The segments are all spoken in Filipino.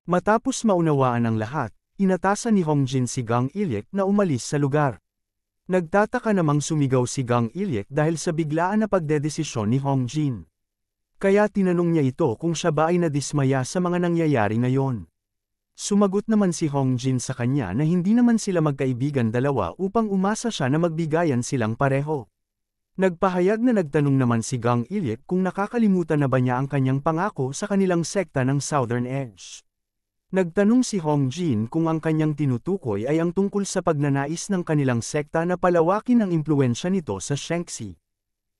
Matapos maunawaan ang lahat, inatasan ni Hongjin si Gang Ilyek na umalis sa lugar. Nagtataka namang sumigaw si Gang Ilyek dahil sa biglaan na pagdedesisyon ni Hongjin. Kaya tinanong niya ito kung siya ba ay nadismaya sa mga nangyayari ngayon. Sumagot naman si Hongjin sa kanya na hindi naman sila magkaibigan dalawa upang umasa siya na magbigayan silang pareho. Nagpahayag na nagtanong naman si Gang Ilyek kung nakakalimutan na ba niya ang kanyang pangako sa kanilang sekta ng Southern Edge. Nagtanong si Hongjin kung ang kanyang tinutukoy ay ang tungkol sa pagnanais ng kanilang sekta na palawakin ang impluwensya nito sa Shanxi.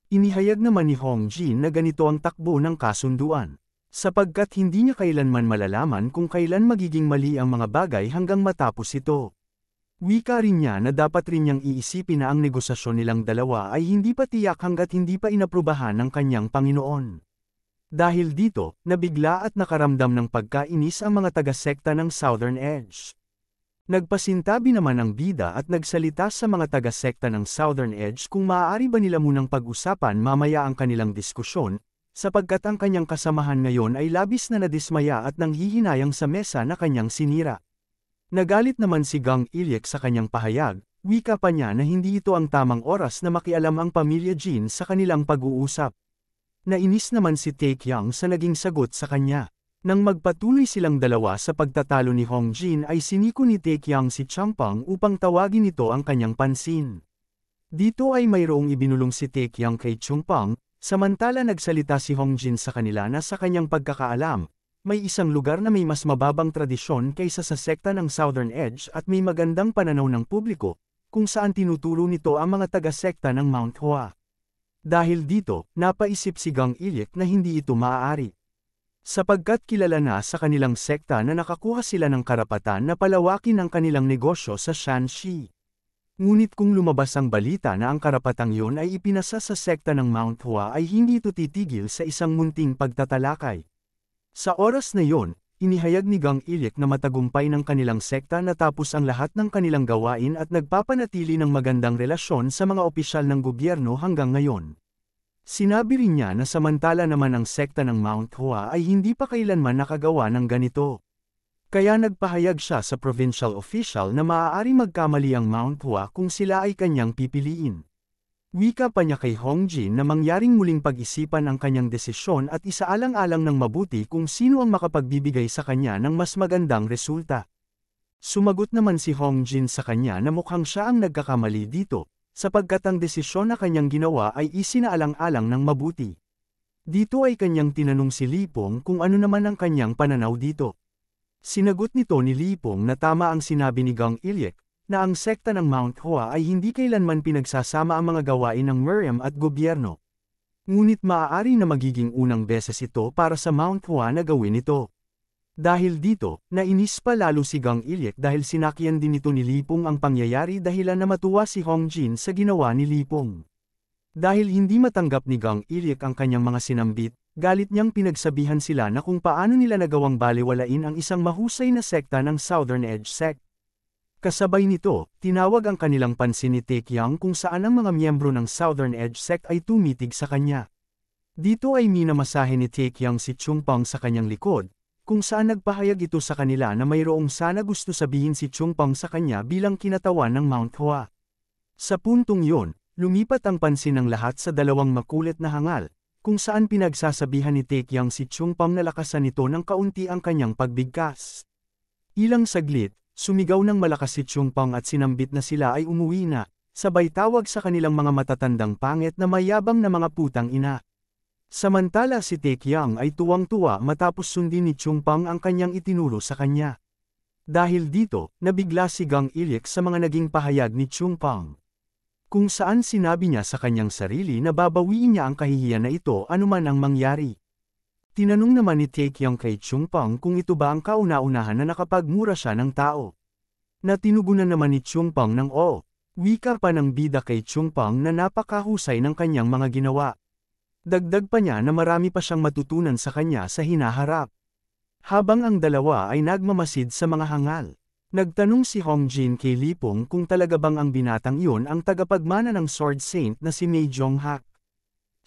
Inihayag naman ni Hongjin na ganito ang takbo ng kasunduan, sapagkat hindi niya kailanman malalaman kung kailan magiging mali ang mga bagay hanggang matapos ito. Wika rin niya na dapat rin niyang iisipin na ang negosasyon nilang dalawa ay hindi pa tiyak hanggat hindi pa inaprubahan ng kanyang Panginoon. Dahil dito, nabigla at nakaramdam ng pagkainis ang mga taga-sekta ng Southern Edge. Nagpasintabi naman ang bida at nagsalita sa mga taga-sekta ng Southern Edge kung maaari ba nila munang pag-usapan mamaya ang kanilang diskusyon, sapagkat ang kanyang kasamahan ngayon ay labis na nadismaya at nanghihinayang sa mesa na kanyang sinira. Nagalit naman si Gang Ilyek sa kanyang pahayag, wika pa niya na hindi ito ang tamang oras na makialam ang pamilya Jin sa kanilang pag-uusap. Nainis naman si Taekyang sa naging sagot sa kanya. Nang magpatuloy silang dalawa sa pagtatalo ni Hongjin ay siniko ni Taekyang si Changpang upang tawagin ito ang kanyang pansin. Dito ay mayroong ibinulong si Taekyang kay Changpang, samantala nagsalita si Hongjin sa kanila na sa kanyang pagkakaalam, may isang lugar na may mas mababang tradisyon kaysa sa sekta ng Southern Edge at may magandang pananaw ng publiko, kung saan tinuturo nito ang mga taga-sekta ng Mount Hua. Dahil dito, napaisip si Gang Ilyek na hindi ito maaari. Sapagkat kilala na sa kanilang sekta na nakakuha sila ng karapatan na palawakin ang kanilang negosyo sa Shanxi. Ngunit kung lumabas ang balita na ang karapatang yun ay ipinasa sa sekta ng Mount Hua ay hindi ito titigil sa isang munting pagtatalakay. Sa oras na yon, inihayag ni Gang Ilyek na matagumpay ng kanilang sekta natapos ang lahat ng kanilang gawain at nagpapanatili ng magandang relasyon sa mga opisyal ng gobyerno hanggang ngayon. Sinabi rin niya na samantala naman ang sekta ng Mount Hua ay hindi pa kailanman nakagawa ng ganito. Kaya nagpahayag siya sa provincial official na maaari magkamali ang Mount Hua kung sila ay kanyang pipiliin. Wika pa niya kay Hongjin na mangyaring muling pag-isipan ang kanyang desisyon at isaalang-alang ng mabuti kung sino ang makapagbibigay sa kanya ng mas magandang resulta. Sumagot naman si Hongjin sa kanya na mukhang siya ang nagkakamali dito, sapagkat ang desisyon na kanyang ginawa ay isinaalang-alang ng mabuti. Dito ay kanyang tinanong si Lipong kung ano naman ang kanyang pananaw dito. Sinagot nito ni Lipong na tama ang sinabi ni Gang Ilyek, na ang sekta ng Mount Hua ay hindi kailanman pinagsasama ang mga gawain ng Meriam at gobyerno. Ngunit maaari na magiging unang beses ito para sa Mount Hua na gawin ito. Dahil dito, nainis pa lalo si Gang Ilyek dahil sinakyan din ito ni Lipong ang pangyayari dahilan na matuwa si Hongjin sa ginawa ni Lipong. Dahil hindi matanggap ni Gang Ilyek ang kanyang mga sinambit, galit niyang pinagsabihan sila na kung paano nila nagawang balewalain ang isang mahusay na sekta ng Southern Edge sect. Kasabay nito, tinawag ang kanilang pansin ni Taekyang kung saan ang mga miyembro ng Southern Edge sect ay tumitig sa kanya. Dito ay minamasahe ni Taekyang si Chungpang sa kanyang likod, kung saan nagpahayag ito sa kanila na mayroong sana gusto sabihin si Chungpang sa kanya bilang kinatawan ng Mount Hua. Sa puntong yon, lumipat ang pansin ng lahat sa dalawang makulit na hangal, kung saan pinagsasabihan ni Taekyang si Chungpang na lakasan nito ng kaunti ang kanyang pagbigkas. Ilang saglit, sumigaw ng malakas si Chungpang at sinambit na sila ay umuwi na, sabay tawag sa kanilang mga matatandang pangit na mayabang na mga putang ina. Samantala si Taekyang ay tuwang-tuwa matapos sundin ni Chungpang ang kanyang itinuro sa kanya. Dahil dito, nabigla si Gang Ilyek sa mga naging pahayag ni Chungpang. Kung saan sinabi niya sa kanyang sarili na babawiin niya ang kahihiyan na ito anuman ang mangyari. Tinanong naman ni Taekyang kay Chungpang kung ito ba ang kauna-unahan na nakapagmura siya ng tao. Natinugunan naman ni Chungpang ng oo. Wika pa ng bida kay Chungpang na napakahusay ng kanyang mga ginawa. Dagdag pa niya na marami pa siyang matutunan sa kanya sa hinaharap. Habang ang dalawa ay nagmamasid sa mga hangal, nagtanong si Hongjin kay Lipong kung talaga bang ang binatang iyon ang tagapagmana ng Sword Saint na si Mei Jonghak.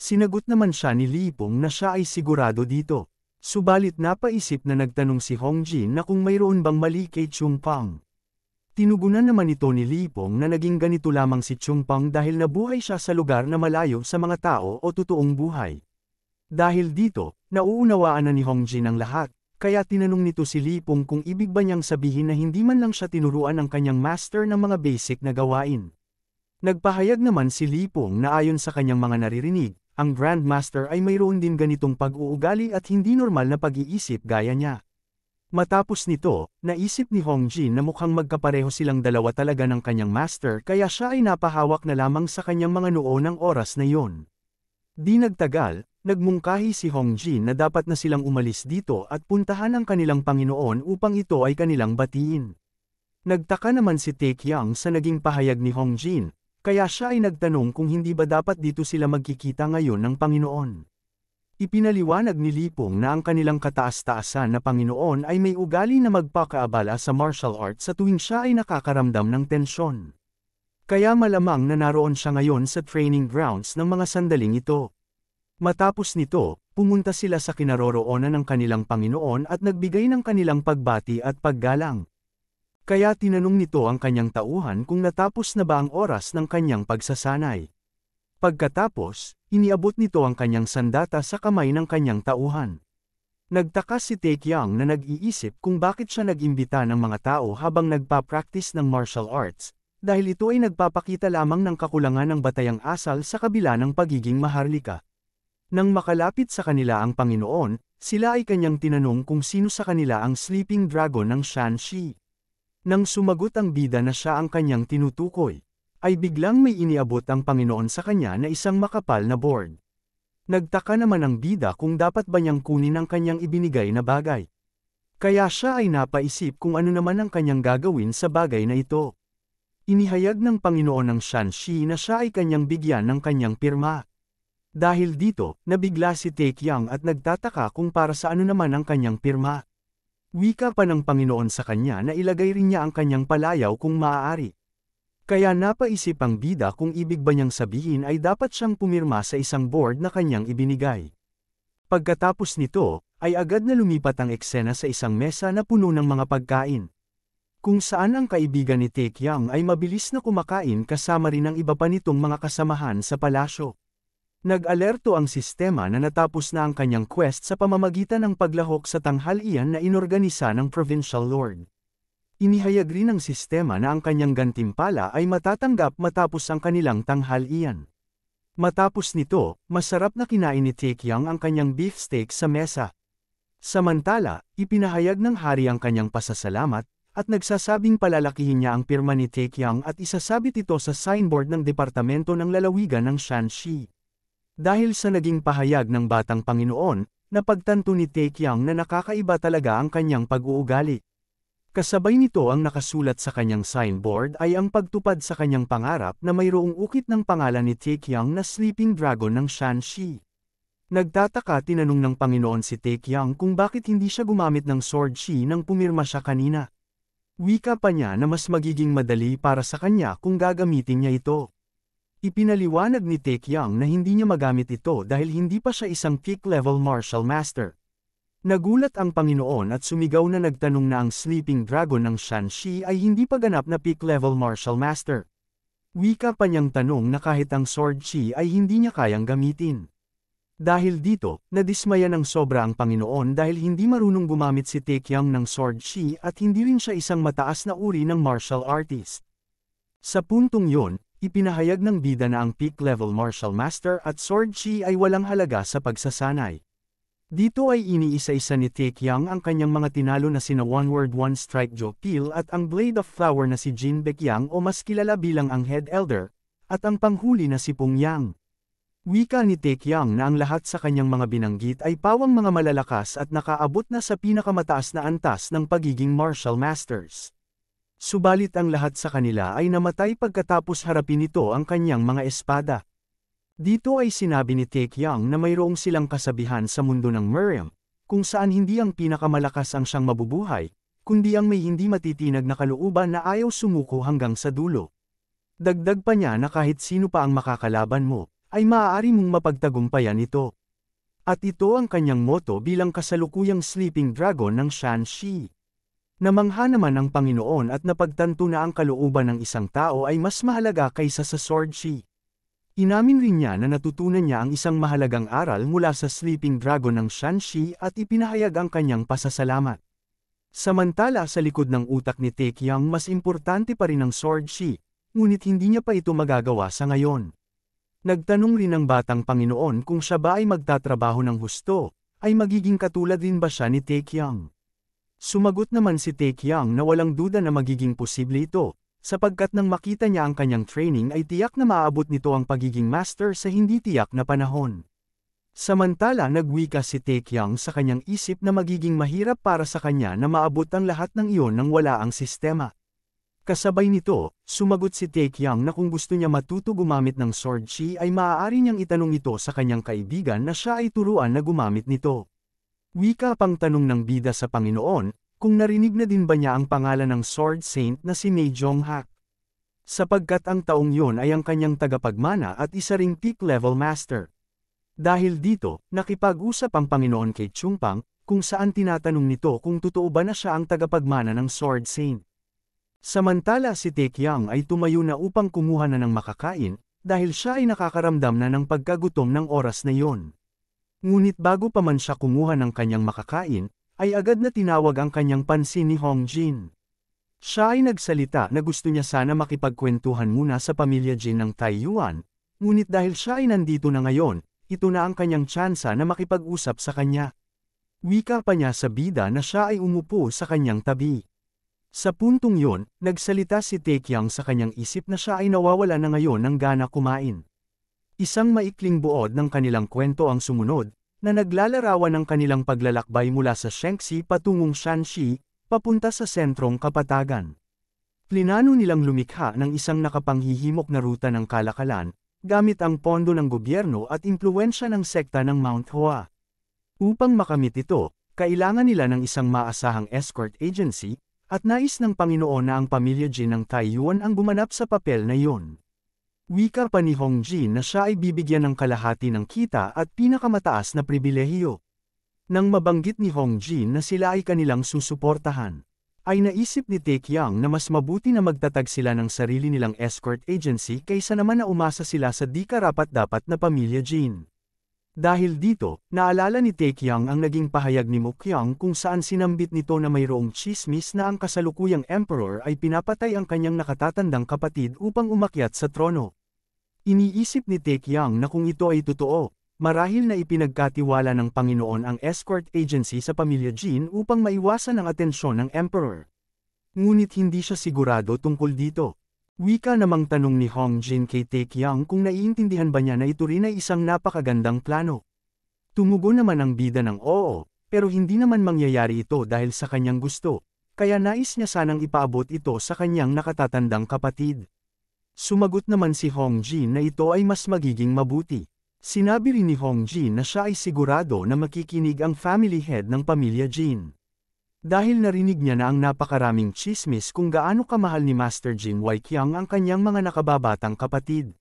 Sinagot naman siya ni Lipong na siya ay sigurado dito. Subalit napaisip na nagtanong si Hong Jin na kung mayroon bang mali kay Chung Pang. Tinugunan naman ito ni Li Peng na naging ganito lamang si Chung Pang dahil nabuhay siya sa lugar na malayo sa mga tao o totoong buhay. Dahil dito, nauunawaan na ni Hong Jin ang lahat, kaya tinanong nito si Li Peng kung ibig ba niyang sabihin na hindi man lang siya tinuruan ng kanyang master ng mga basic na gawain. Nagpahayag naman si Li Peng na ayon sa kanyang mga naririnig, ang Grandmaster ay mayroon din ganitong pag-uugali at hindi normal na pag-iisip gaya niya. Matapos nito, naisip ni Hong Jin na mukhang magkapareho silang dalawa talaga ng kanyang master kaya siya ay napahawak na lamang sa kanyang mga noo ng oras na iyon. Di nagtagal, nagmungkahi si Hong Jin na dapat na silang umalis dito at puntahan ang kanilang Panginoon upang ito ay kanilang batiin. Nagtaka naman si Tae Kyung sa naging pahayag ni Hong Jin, kaya siya ay nagtanong kung hindi ba dapat dito sila magkikita ngayon ng Panginoon. Ipinaliwanag ni Li Peng na ang kanilang kataas-taasan na Panginoon ay may ugali na magpakaabala sa martial arts sa tuwing siya ay nakakaramdam ng tensyon. Kaya malamang na naroon siya ngayon sa training grounds ng mga sandaling ito. Matapos nito, pumunta sila sa kinaroroonan ng kanilang Panginoon at nagbigay ng kanilang pagbati at paggalang. Kaya tinanong nito ang kanyang tauhan kung natapos na ba ang oras ng kanyang pagsasanay. Pagkatapos, iniabot nito ang kanyang sandata sa kamay ng kanyang tauhan. Nagtaka si Tae Kyung na nag-iisip kung bakit siya nag-imbita ng mga tao habang nagpa-practice ng martial arts, dahil ito ay nagpapakita lamang ng kakulangan ng batayang asal sa kabila ng pagiging maharlika. Nang makalapit sa kanila ang Panginoon, sila ay kanyang tinanong kung sino sa kanila ang sleeping dragon ng Shanxi. Nang sumagot ang bida na siya ang kanyang tinutukoy, ay biglang may iniabot ang Panginoon sa kanya na isang makapal na board. Nagtaka naman ang bida kung dapat ba niyang kunin ang kanyang ibinigay na bagay. Kaya siya ay napaisip kung ano naman ang kanyang gagawin sa bagay na ito. Inihayag ng Panginoon ng Shanxi na siya ay kanyang bigyan ng kanyang pirma. Dahil dito, nabigla si Tae Kyung at nagtataka kung para sa ano naman ang kanyang pirma. Wika pa ng Panginoon sa kanya na ilagay rin niya ang kanyang palayaw kung maaari. Kaya napaisip ang bida kung ibig ba niyang sabihin ay dapat siyang pumirma sa isang board na kanyang ibinigay. Pagkatapos nito, ay agad na lumipat ang eksena sa isang mesa na puno ng mga pagkain. Kung saan ang kaibigan ni Tae Kyung ay mabilis na kumakain kasama rin ang iba pa nitong mga kasamahan sa palasyo. Nag-alerto ang sistema na natapos na ang kanyang quest sa pamamagitan ng paglahok sa tanghalian na inorganisa ng Provincial Lord. Inihayag rin ng sistema na ang kanyang gantimpala ay matatanggap matapos ang kanilang tanghalian. Matapos nito, masarap na kinain ni Tae Kyung ang kanyang beefsteak sa mesa. Samantala, ipinahayag ng hari ang kanyang pasasalamat, at nagsasabing palalakihin niya ang pirma ni Tae Kyung at isasabit ito sa signboard ng Departamento ng Lalawigan ng Shanxi. Dahil sa naging pahayag ng Batang Panginoon, napagtanto ni Tae Kyung na nakakaiba talaga ang kanyang pag-uugali. Kasabay nito ang nakasulat sa kanyang signboard ay ang pagtupad sa kanyang pangarap na mayroong ukit ng pangalan ni Tae Kyung na Sleeping Dragon ng Shanxi. Nagtataka tinanong ng Panginoon si Tae Kyung kung bakit hindi siya gumamit ng sword chi nang pumirma siya kanina. Wika pa niya na mas magiging madali para sa kanya kung gagamitin niya ito. Ipinaliwanag ni Tae Kyung na hindi niya magamit ito dahil hindi pa siya isang peak-level martial master. Nagulat ang Panginoon at sumigaw na nagtanong na ang Sleeping Dragon ng Shanxi ay hindi pa ganap na peak-level martial master. Wika pa niyang tanong na kahit ang sword chi ay hindi niya kayang gamitin. Dahil dito, nadismaya ng sobra ang Panginoon dahil hindi marunong gumamit si Tae Kyung ng sword chi at hindi rin siya isang mataas na uri ng martial artist. Sa puntong yon, ipinahayag ng bida na ang peak-level martial master at sword chi ay walang halaga sa pagsasanay. Dito ay iniisa-isa ni Tae Kyung ang kanyang mga tinalo na sina One Word One Strike Jo Pil at ang Blade of Flower na si Jin Baekyang o mas kilala bilang ang Head Elder, at ang panghuli na si Pung Yang. Wika ni Tae Kyung na ang lahat sa kanyang mga binanggit ay pawang mga malalakas at nakaabot na sa pinakamataas na antas ng pagiging martial masters. Subalit ang lahat sa kanila ay namatay pagkatapos harapin nito ang kanyang mga espada. Dito ay sinabi ni Tae Kyung na mayroong silang kasabihan sa mundo ng Miriam, kung saan hindi ang pinakamalakas ang siyang mabubuhay, kundi ang may hindi matitinag na kalooban na ayaw sumuko hanggang sa dulo. Dagdag pa niya na kahit sino pa ang makakalaban mo, ay maaari mong mapagtagumpayan ito. At ito ang kanyang moto bilang kasalukuyang sleeping dragon ng Shanxi. Namangha naman ang Panginoon at napagtanto na ang kalooban ng isang tao ay mas mahalaga kaysa sa sword shi. Inamin rin niya na natutunan niya ang isang mahalagang aral mula sa sleeping dragon ng Shanxi at ipinahayag ang kanyang pasasalamat. Samantala sa likod ng utak ni Taekyang mas importante pa rin ang sword shi, ngunit hindi niya pa ito magagawa sa ngayon. Nagtanong rin ang batang Panginoon kung siya ba ay magtatrabaho ng husto, ay magiging katulad din ba siya ni Taekyang. Sumagot naman si Taekyang na walang duda na magiging posible ito, sapagkat nang makita niya ang kanyang training ay tiyak na maaabot nito ang pagiging master sa hindi tiyak na panahon. Samantala nagwika si Taekyang sa kanyang isip na magiging mahirap para sa kanya na maabot ang lahat ng iyon nang wala ang sistema. Kasabay nito, sumagot si Taekyang na kung gusto niya matuto gumamit ng sword shi ay maaari niyang itanong ito sa kanyang kaibigan na siya ay turuan na gumamit nito. Wika pang tanong ng bida sa Panginoon, kung narinig na din ba niya ang pangalan ng sword saint na si Mei Jonghak. Sapagkat ang taong yon ay ang kanyang tagapagmana at isa ring peak level master. Dahil dito, nakipag-usap ang Panginoon kay Chungpang, kung saan tinatanong nito kung totoo ba na siya ang tagapagmana ng sword saint. Samantala si Taekyang ay tumayo na upang kumuha na ng makakain, dahil siya ay nakakaramdam na ng pagkagutom ng oras na iyon. Ngunit bago pa man siya kumuha ng kanyang makakain, ay agad na tinawag ang kanyang pansin ni Hong Jin. Siya ay nagsalita na gusto niya sana makipagkwentuhan muna sa pamilya Jin ng Taiyuan, ngunit dahil siya ay nandito na ngayon, ito na ang kanyang tsansa na makipag-usap sa kanya. Wika pa niya sa bida na siya ay umupo sa kanyang tabi. Sa puntong yon, nagsalita si Taekyang sa kanyang isip na siya ay nawawala na ngayon ng gana kumain. Isang maikling buod ng kanilang kwento ang sumunod, na naglalarawan ng kanilang paglalakbay mula sa Shanxi patungong Shanxi, papunta sa sentrong kapatagan. Plinano nilang lumikha ng isang nakapanghihimok na ruta ng kalakalan, gamit ang pondo ng gobyerno at impluwensya ng sekta ng Mount Hoa. Upang makamit ito, kailangan nila ng isang maasahang escort agency, at nais ng Panginoon na ang pamilya Jin ng Taiyuan ang gumanap sa papel na iyon. Wika pa ni Hong Jin na siya ay bibigyan ng kalahati ng kita at pinakamataas na pribilehiyo. Nang mabanggit ni Hong Jin na sila ay kanilang susuportahan, ay naisip ni Taekyang na mas mabuti na magtatag sila ng sarili nilang escort agency kaysa naman na umasa sila sa di karapat-dapat na pamilya Jin. Dahil dito, naalala ni Taekyang ang naging pahayag ni Mokyang kung saan sinambit nito na mayroong tsismis na ang kasalukuyang emperor ay pinapatay ang kanyang nakatatandang kapatid upang umakyat sa trono. Iniisip ni Taekyang na kung ito ay totoo, marahil na ipinagkatiwala ng Panginoon ang escort agency sa pamilya Jin upang maiwasan ang atensyon ng emperor. Ngunit hindi siya sigurado tungkol dito. Wika namang tanong ni Hong Jin kay Taekyang kung naiintindihan ba niya na ito rin ay isang napakagandang plano. Tumugon naman ang bida ng oo, pero hindi naman mangyayari ito dahil sa kanyang gusto, kaya nais niya sanang ipaabot ito sa kanyang nakatatandang kapatid. Sumagot naman si Hong Jin na ito ay mas magiging mabuti. Sinabi rin ni Hong Jin na siya ay sigurado na makikinig ang family head ng pamilya Jin. Dahil narinig niya na ang napakaraming tsismis kung gaano kamahal ni Master Jin Weiqiang ang kanyang mga nakababatang kapatid.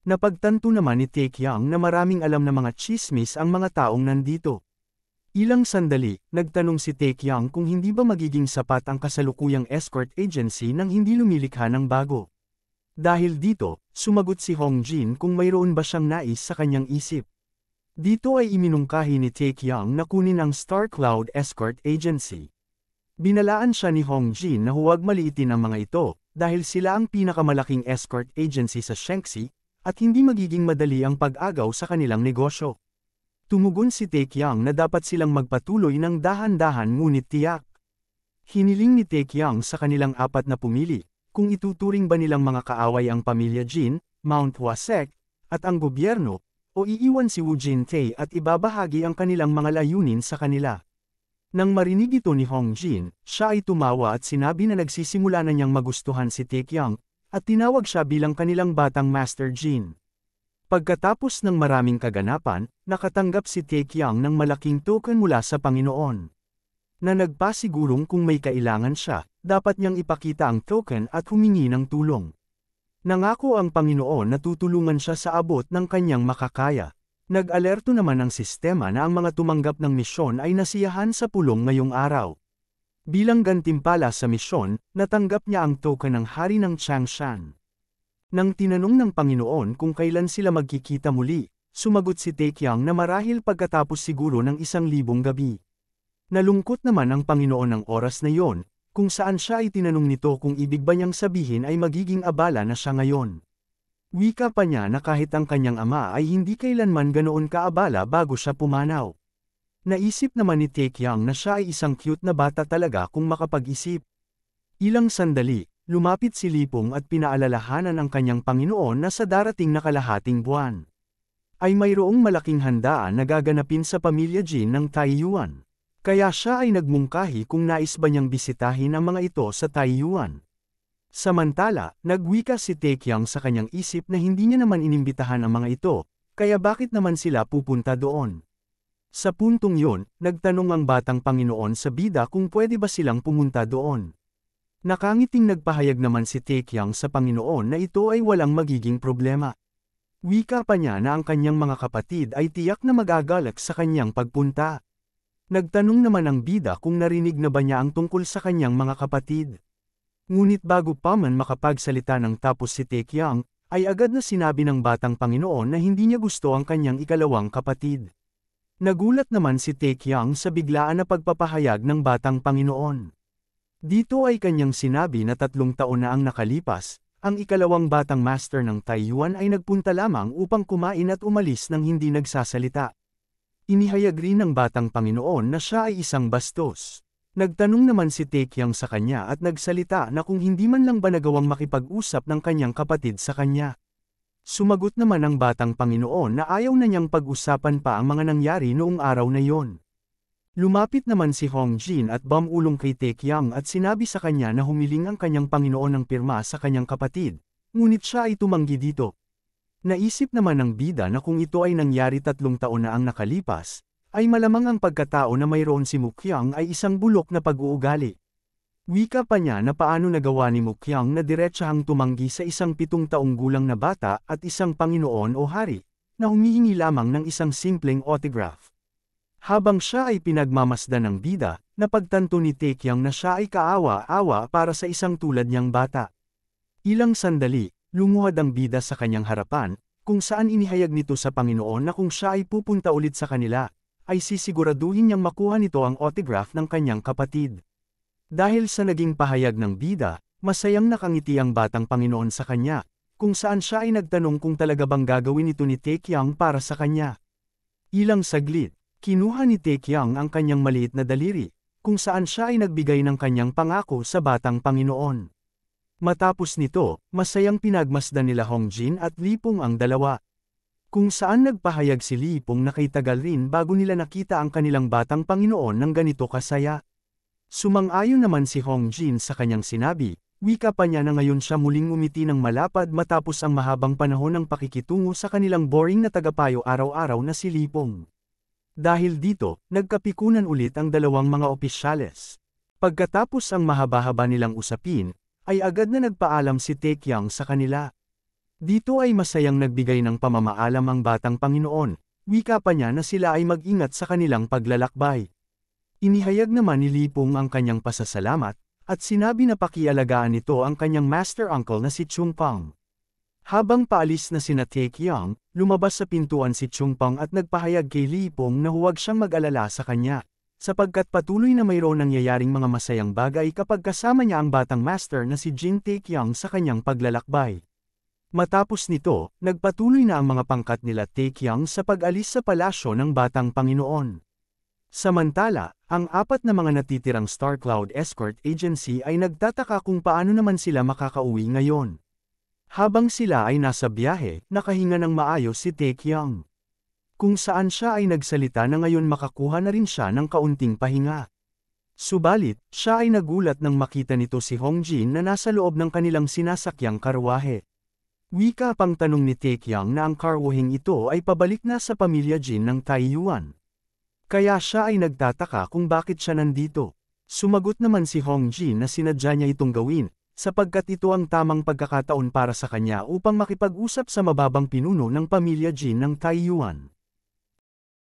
Napagtanto naman ni Taekyang na maraming alam na mga tsismis ang mga taong nandito. Ilang sandali, nagtanong si Taekyang kung hindi ba magiging sapat ang kasalukuyang escort agency nang hindi lumilikha ng bago. Dahil dito, sumagot si Hong Jin kung mayroon ba siyang nais sa kanyang isip. Dito ay iminungkahi ni Taekyang na kunin ang Star Cloud Escort Agency. Binalaan siya ni Hong Jin na huwag maliitin ang mga ito, dahil sila ang pinakamalaking escort agency sa Shanxi, at hindi magiging madali ang pag-agaw sa kanilang negosyo. Tumugon si Taekyang na dapat silang magpatuloy ng dahan-dahan ngunit tiyak. Hiniling ni Taekyang sa kanilang apat na pumili, kung ituturing ba nilang mga kaaway ang pamilya Jin, Mount Hoa Sect, at ang gobyerno, o iiwan si Wu Jintei at ibabahagi ang kanilang mga layunin sa kanila. Nang marinig ito ni Hong Jin, siya ay tumawa at sinabi na nagsisimula na niyang magustuhan si Taekyang, at tinawag siya bilang kanilang batang Master Jin. Pagkatapos ng maraming kaganapan, nakatanggap si Taekyang ng malaking token mula sa Panginoon. Na nagpasigurong kung may kailangan siya, dapat niyang ipakita ang token at humingi ng tulong. Nangako ang Panginoon na tutulungan siya sa abot ng kanyang makakaya. Nag-alerto naman ang sistema na ang mga tumanggap ng misyon ay nasiyahan sa pulong ngayong araw. Bilang gantimpala sa misyon, natanggap niya ang token ng hari ng Changshan. Nang tinanong ng Panginoon kung kailan sila magkikita muli, sumagot si Taekyang na marahil pagkatapos siguro ng 1,000 gabi. Nalungkot naman ang Panginoon ng oras na yon, kung saan siya ay tinanong nito kung ibig ba niyang sabihin ay magiging abala na siya ngayon. Wika pa niya na kahit ang kanyang ama ay hindi kailanman ganoon kaabala bago siya pumanaw. Naisip naman ni Taekyang na siya ay isang cute na bata talaga kung makapag-isip. Ilang sandali, lumapit si Lipong at pinaalalahanan ang kanyang Panginoon na sa darating na kalahating buwan ay mayroong malaking handaan na gaganapin sa pamilya Jin ng Taiyuan. Kaya siya ay nagmungkahi kung nais ba niyang bisitahin ang mga ito sa Taiyuan. Samantala, nagwika si Taekyang sa kanyang isip na hindi niya naman inimbitahan ang mga ito, kaya bakit naman sila pupunta doon? Sa puntong yon, nagtanong ang batang Panginoon sa bida kung pwede ba silang pumunta doon. Nakangiting nagpahayag naman si Taekyang sa Panginoon na ito ay walang magiging problema. Wika pa niya na ang kanyang mga kapatid ay tiyak na magagalak sa kanyang pagpunta. Nagtanong naman ang bida kung narinig na ba niya ang tungkol sa kanyang mga kapatid. Ngunit bago pa man makapagsalita ng tapos si Taekyang, ay agad na sinabi ng batang Panginoon na hindi niya gusto ang kanyang ikalawang kapatid. Nagulat naman si Taekyang sa biglaan na pagpapahayag ng batang Panginoon. Dito ay kanyang sinabi na 3 taon na ang nakalipas, ang ikalawang batang master ng Taiyuan ay nagpunta lamang upang kumain at umalis nang hindi nagsasalita. Inihayag rin ng batang Panginoon na siya ay isang bastos. Nagtanong naman si Taekyang sa kanya at nagsalita na kung hindi man lang ba nagawang makipag-usap ng kanyang kapatid sa kanya. Sumagot naman ang batang Panginoon na ayaw na niyang pag-usapan pa ang mga nangyari noong araw na yon. Lumapit naman si Hongjin at bumulong kay Taekyang at sinabi sa kanya na humiling ang kanyang Panginoon ng pirma sa kanyang kapatid, ngunit siya ay tumanggi dito. Naisip naman ng bida na kung ito ay nangyari 3 taon na ang nakalipas, ay malamang ang pagkatao na mayroon si Mukyang ay isang bulok na pag-uugali. Wika pa niya na paano nagawa ni Mukyang na diretsahang tumanggi sa isang 7 taong gulang na bata at isang Panginoon o hari, na humihingi lamang ng isang simpleng autograph. Habang siya ay pinagmamasdan ng bida, napagtanto ni Taekyang na siya ay kaawa-awa para sa isang tulad niyang bata. Ilang sandali, lumuhad ang bida sa kanyang harapan, kung saan inihayag nito sa Panginoon na kung siya ay pupunta ulit sa kanila, ay sisiguraduhin niyang makuha nito ang autograph ng kanyang kapatid. Dahil sa naging pahayag ng bida, masayang nakangiti ang batang Panginoon sa kanya, kung saan siya ay nagtanong kung talaga bang gagawin ito ni Taekyang para sa kanya. Ilang saglit, kinuha ni Taekyang ang kanyang maliit na daliri, kung saan siya ay nagbigay ng kanyang pangako sa batang Panginoon. Matapos nito, masayang pinagmasdan nila Hongjin at Lipong ang dalawa. Kung saan nagpahayag si Lipong na kay tagal rin bago nila nakita ang kanilang batang Panginoon ng ganito kasaya. Sumang-ayon naman si Hongjin sa kanyang sinabi, wika pa niya na ngayon siya muling umiti ng malapad matapos ang mahabang panahon ng pakikitungo sa kanilang boring na tagapayo araw-araw na si Lipong. Dahil dito, nagkapikunan ulit ang dalawang mga opisyales. Pagkatapos ang mahaba-haba nilang usapin, ay agad na nagpaalam si Taekyang sa kanila. Dito ay masayang nagbigay ng pamamaalam ang batang Panginoon, wika pa niya na sila ay mag-ingat sa kanilang paglalakbay. Inihayag naman ni Lipong ang kanyang pasasalamat, at sinabi na pakialagaan nito ang kanyang master uncle na si Chungpang. Habang paalis na sina Taekyang, lumabas sa pintuan si Chungpang at nagpahayag kay Lipong na huwag siyang mag-alala sa kanya, sapagkat patuloy na mayroon nangyayaring mga masayang bagay kapag kasama niya ang batang master na si Jin Taekyang sa kanyang paglalakbay. Matapos nito, nagpatuloy na ang mga pangkat nila Taekyang sa pag-alis sa palasyo ng Batang Panginoon. Samantala, ang 4 na mga natitirang Star Cloud Escort Agency ay nagtataka kung paano naman sila makakauwi ngayon. Habang sila ay nasa biyahe, nakahinga ng maayos si Taekyang. Kung saan siya ay nagsalita na ngayon makakuha na rin siya ng kaunting pahinga. Subalit, siya ay nagulat nang makita nito si Hongjin na nasa loob ng kanilang sinasakyang karwahe. Wika pang tanong ni Taekyang na ang karwaheng ito ay pabalik na sa pamilya Jin ng Taiyuan. Kaya siya ay nagtataka kung bakit siya nandito. Sumagot naman si Hongjin na sinadya niya itong gawin, sapagkat ito ang tamang pagkakataon para sa kanya upang makipag-usap sa mababang pinuno ng pamilya Jin ng Taiyuan.